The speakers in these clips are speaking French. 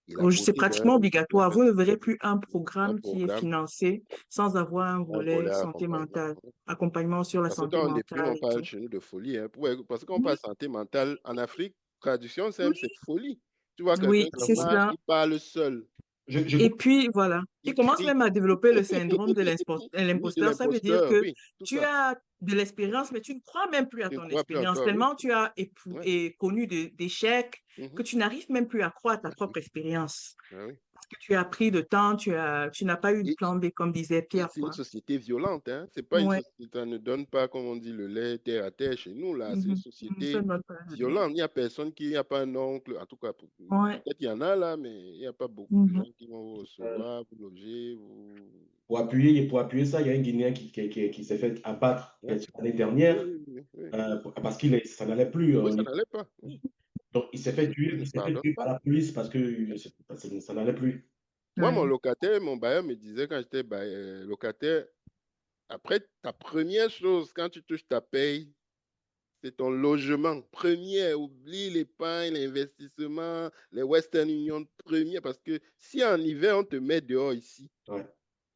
Et la C'est beauté pratiquement obligatoire. Vous ne verrez plus un d'un programme qui est programme, financé sans avoir un un volet volet santé accompagnement. mentale, accompagnement sur la Parce que santé quand on déprime, mentale on et parle tout. chez nous de folie, hein. Ouais, parce qu'on parle Oui, santé mentale en Afrique, traduction simple, c'est oui, folie. Tu vois quelqu'un oui, qui c'est Alors, marche, ça. il parle seul, je Et puis, voilà, il il commence crie. même à développer le syndrome de Oui, de l'imposteur. Ça veut dire l'imposteur, que oui, tout tu ça. as de l'expérience, mais tu ne crois même plus à Tu ne ton crois plus expérience, encore, oui. tellement tu as Ouais. et connu d'échecs que Mhm. tu n'arrives même plus à croire à ta Ah oui, propre expérience. ah oui. Parce que tu as pris de temps, tu n'as pas eu de Et, plan B, comme disait et Pierre, c'est une quoi. société violente, hein. C'est pas une Ouais. société, ça ne donne pas, comme on dit, le lait terre à terre chez nous, là. C'est une Ça société ne va pas. violente. Il n'y a personne qui, il n'y a pas un oncle, en tout cas, Ouais. peut-être il y en a là, mais il n'y a pas beaucoup de Mhm. gens qui vont vous recevoir, vous loger, vous. pour appuyer ça, il y a un Guinéen qui s'est fait abattre Ouais. l'année Oui, dernière oui, oui, oui. parce ça n'allait plus Oui, au ça niveau. n'allait pas. Donc, La société il ne s'est fait pardonne tuer par pas. la police parce que ça n'allait plus. Moi, mon Ouais. locataire, mon bailleur me disait quand j'étais locataire, après, ta première chose, quand tu touches ta paye, c'est ton logement. Premier, oublie l'épargne, l'investissement, les Western Union, premier, parce que si en hiver, on te met dehors ici, Ouais.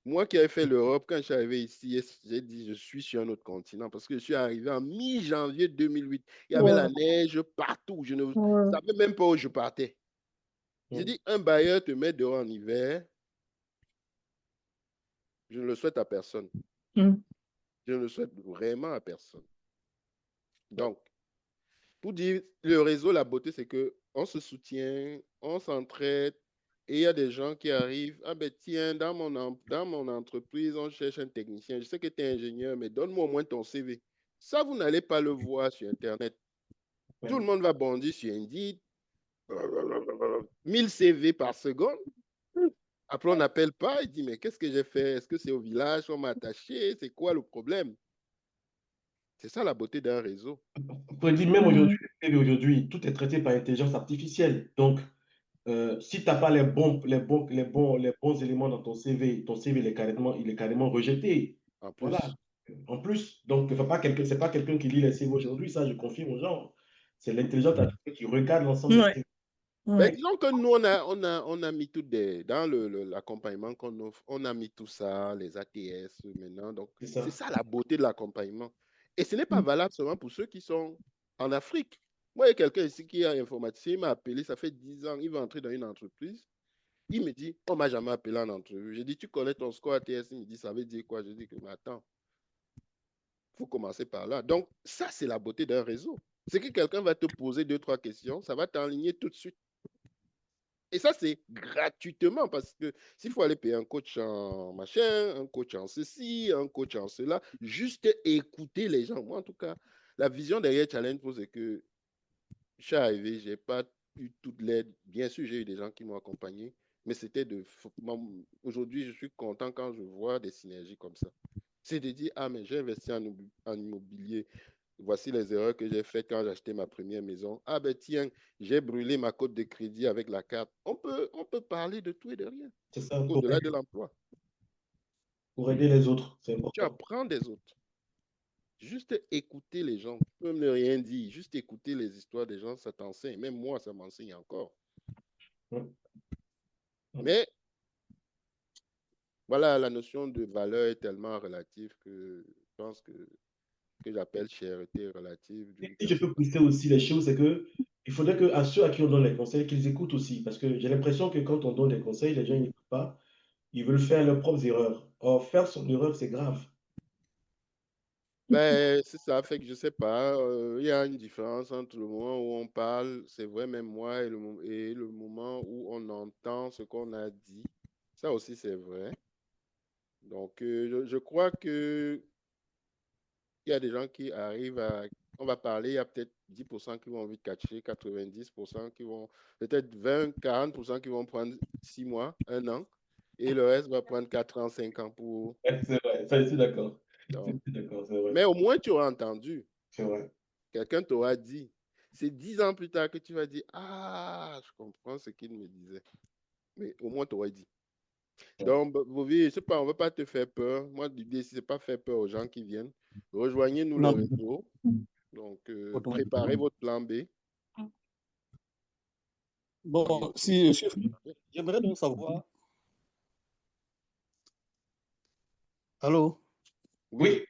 moi qui avais fait l'Europe, quand je suis arrivé ici, j'ai dit, je suis sur un autre continent, parce que je suis arrivé en mi-janvier 2008. Il y avait la Ouais. neige partout. Je ne Ouais. savais même pas où je partais. J'ai Mm. dit, un bailleur te met dehors en hiver, je ne le souhaite à personne. Mhm. Je ne le souhaite vraiment à personne. Donc, pour dire le réseau, la beauté, c'est que on se soutient, on s'entraide, et il y a des gens qui arrivent. Ah ben tiens, dans mon entreprise, on cherche un technicien. Je sais que tu es ingénieur, mais donne-moi au moins ton CV. Ça, vous n'allez pas le voir sur Internet. Tout Ouais. le monde va bondir sur Indeed. 1000 CV par seconde. Après, on n'appelle pas. Il dit, mais qu'est-ce que j'ai fait? Est-ce que c'est au village? On m'a attaché? C'est quoi le problème? C'est ça la beauté d'un réseau. On pourrait dire, même aujourd'hui, tout est traité par intelligence artificielle. Donc, si tu n'as pas les bons éléments dans ton CV il est carrément rejeté. En Voilà. plus, En plus, donc, c'est pas quelqu'un qui lit les CV aujourd'hui, ça, je confirme aux gens. C'est l'intelligence artificielle qui regarde l'ensemble des Ouais. CV. ben, Ouais. disons que nous, on a mis tout dans l'accompagnement qu'on offre, on a mis tout ça, les ATS maintenant. Donc, C'est c'est ça. ça la beauté de l'accompagnement. Et ce n'est pas Mhm. valable seulement pour ceux qui sont en Afrique. Moi, il y a quelqu'un ici qui est informaticien, il m'a appelé, ça fait 10 ans, il va entrer dans une entreprise. Il me dit, on m'a jamais appelé en entrevue. J'ai dit, tu connais ton score ATS? Il me dit, ça veut dire quoi? Je dis que, mais attends, il faut commencer par là. Donc, ça, c'est la beauté d'un réseau. C'est que quelqu'un va te poser deux, trois questions, ça va t'enligner tout de suite. Et ça, c'est gratuitement parce que s'il faut aller payer un coach en machin, un coach en ceci, un coach en cela, juste écouter les gens. Moi, en tout cas, la vision derrière Challenge Pro, c'est que je suis arrivé, je n'ai pas eu toute l'aide. Bien sûr, j'ai eu des gens qui m'ont accompagné, mais c'était de. Aujourd'hui, je suis content quand je vois des synergies comme ça. C'est de dire, ah, mais j'ai investi en immobilier. Voici les erreurs que j'ai faites quand j'ai acheté ma première maison. Ah ben tiens, j'ai brûlé ma cote de crédit avec la carte. On peut parler de tout et de rien, C'est ça, au-delà de l'emploi. pour aider les autres, c'est Tu important. apprends des autres. Juste écouter les gens, tu peux ne rien dire, juste écouter les histoires des gens, ça t'enseigne. Même moi, ça m'enseigne encore. Mm. Mm. Mais voilà, la notion de valeur est tellement relative que je pense que j'appelle cherté relative Et d'une si je personne. peux pousser aussi les choses, c'est que il faudrait que à ceux à qui on donne les conseils, qu'ils écoutent aussi. Parce que j'ai l'impression que quand on donne des conseils, les gens n'écoutent pas. Ils veulent faire leurs propres erreurs. Or, faire son erreur, c'est grave. Ben, c'est ça, fait que je sais pas, il y a une différence entre le moment où on parle, c'est vrai, même moi, et le moment où on entend ce qu'on a dit. Ça aussi, c'est vrai. Donc, je crois que il y a des gens qui arrivent à. On va parler, il y a peut-être 10% qui vont vite catcher, 90% qui vont. Peut-être 20, 40% qui vont prendre 6 mois, un an, et le reste va prendre 4 ans, 5 ans pour. Ouais, c'est vrai, ça, je suis d'accord. Je Donc, suis d'accord, c'est vrai. mais au moins, tu auras entendu. C'est vrai. Quelqu'un t'aura dit. C'est 10 ans plus tard que tu vas dire, ah, je comprends ce qu'il me disait. Mais au moins, tu aurais dit. Ouais. Donc, Bovie, je sais pas, on ne veut pas te faire peur. Moi, l'idée, c'est pas faire peur aux gens qui viennent. Rejoignez-nous le Non, réseau. Donc, automatiquement. préparez votre plan B. Bon, si, chef, j'aimerais donc savoir. Allô, Oui, Oui,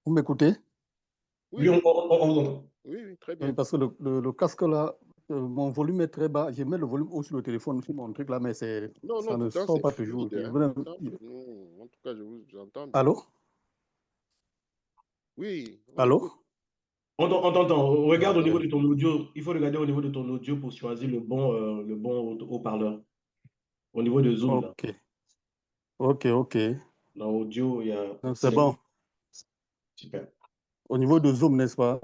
vous m'écoutez? oui, oui, on vous entend. oui, très Oui, bien. parce que le casque là, mon volume est très bas. Je mets le volume haut sur le téléphone, sur mon truc là, mais Non, ça ne pourtant, sort c'est pas toujours. fluide, hein. Non, en tout cas, j'entends bien. Allô? Oui, on Allô? écoute. On t'entend. Regarde au niveau Ouais. de ton audio. Il faut regarder au niveau de ton audio pour choisir le bon haut-parleur. Au niveau de Zoom, là. Ok. Dans audio, il y a Donc, c'est sélection. bon. Super. Au niveau de Zoom, n'est-ce pas?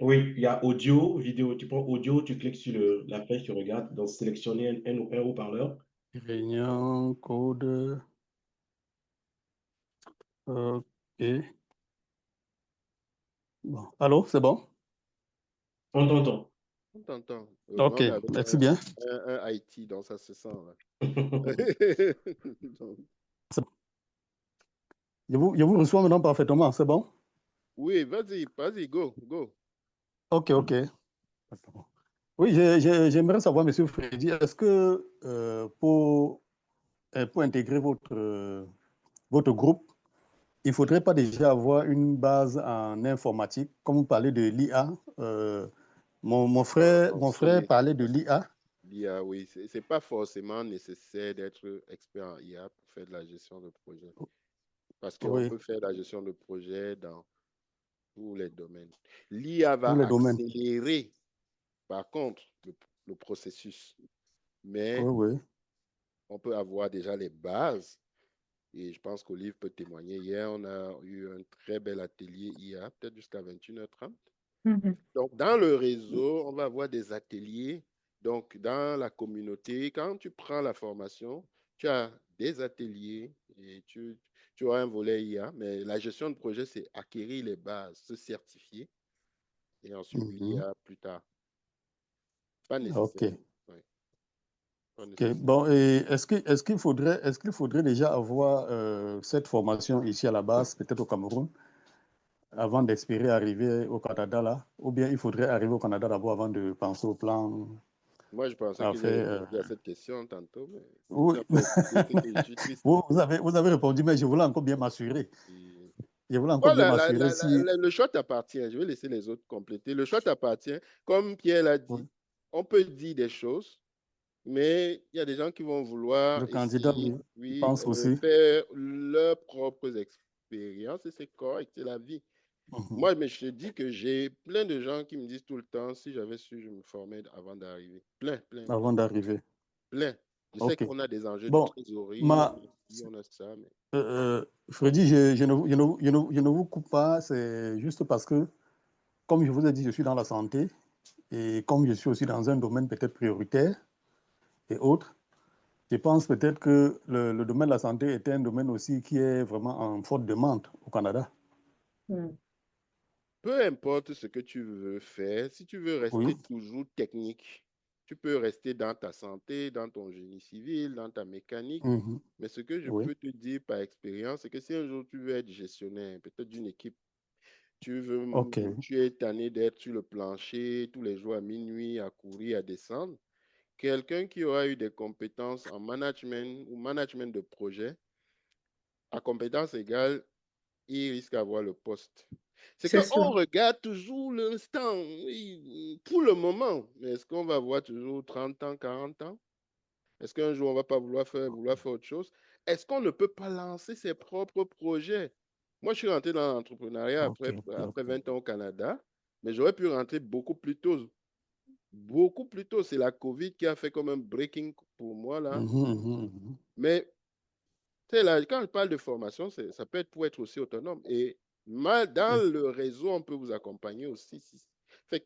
Oui, il y a audio, vidéo. Tu prends audio, tu cliques sur la flèche, tu regardes, dans sélectionner un haut-parleur. Réunion, code. Ok. Bon. Allô, c'est bon? On t'entend. On t'entend. Ok, On est avec merci bien. un IT, donc ça se sent. Là. Donc, Je vous reçois maintenant parfaitement, c'est bon? oui, vas-y, go. Ok. Oui, j'aimerais savoir, Monsieur Freddy, est-ce que pour intégrer votre groupe, il ne faudrait pas déjà avoir une base en informatique, comme vous parlez de l'IA. Mon frère parlait de l'IA. L'IA, oui, c'est pas forcément nécessaire d'être expert en IA pour faire de la gestion de projet. Parce qu'on Oui, peut faire de la gestion de projet dans tous les domaines. L'IA va tous les domaines. accélérer, par contre, le processus. Mais Oui. on peut avoir déjà les bases. Et je pense qu'Olive peut témoigner. Hier, on a eu un très bel atelier IA, peut-être jusqu'à 21h30. Donc, dans le réseau, on va avoir des ateliers. Donc, dans la communauté, quand tu prends la formation, tu as des ateliers et tu auras un volet IA. Mais la gestion de projet, c'est acquérir les bases, se certifier et ensuite l'IA plus tard. Pas nécessaire. Ok. Ouais, pas Ok. nécessaire. Bon, et est-ce qu'il faudrait déjà avoir cette formation ici à la base, peut-être au Cameroun, avant d'espérer arriver au Canada là, ou bien il faudrait arriver au Canada d'abord avant de penser au plan Moi, je pensais à que j'ai faire. répondu à cette question tantôt, mais si tu Oui, n'as pas écouté, c'est que je suis triste. vous avez répondu, mais je voulais encore bien m'assurer. Et Je voulais encore bien voilà, m'assurer si. le choix t'appartient. Je vais laisser les autres compléter. Le choix t'appartient. Comme Pierre l'a Oui, dit, on peut dire des choses, mais il y a des gens qui vont vouloir le candidat, essayer, oui, je oui, pense aussi. faire leurs propres expériences et c'est correct, c'est la vie. Moi, mais je te dis que j'ai plein de gens qui me disent tout le temps, si j'avais su, je me formais avant d'arriver. Plein. Avant d'arriver. Je sais Ok. qu'on a des enjeux de Bon, trésorerie, on a ça, mais... Freddy, je ne vous coupe pas, c'est juste parce que, comme je vous ai dit, je suis dans la santé et comme je suis aussi dans un domaine peut-être prioritaire et autres, je pense peut-être que le domaine de la santé est un domaine aussi qui est vraiment en forte demande au Canada. Peu importe ce que tu veux faire, si tu veux rester Oui. toujours technique, tu peux rester dans ta santé, dans ton génie civil, dans ta mécanique. Mais ce que je Oui. peux te dire par expérience, c'est que si un jour tu veux être gestionnaire, peut-être d'une équipe, Ok. tu es tanné d'être sur le plancher tous les jours à minuit, à courir, à descendre, quelqu'un qui aura eu des compétences en management ou management de projet, à compétences égales, il risque d'avoir le poste. C'est C'est qu'on sûr. regarde toujours l'instant, oui, pour le moment. Mais est-ce qu'on va voir toujours 30 ans, 40 ans? Est-ce qu'un jour, on ne va pas vouloir faire autre chose? Est-ce qu'on ne peut pas lancer ses propres projets? Moi, je suis rentré dans l'entrepreneuriat après 20 ans au Canada, mais j'aurais pu rentrer beaucoup plus tôt. Beaucoup plus tôt. C'est la COVID qui a fait comme un breaking pour moi, là. Mais là, quand je parle de formation, ça peut être pour être aussi autonome. Et dans le réseau, on peut vous accompagner aussi.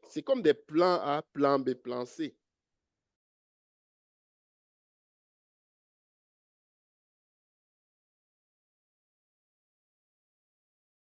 C'est comme des plans A, plan B, plan C.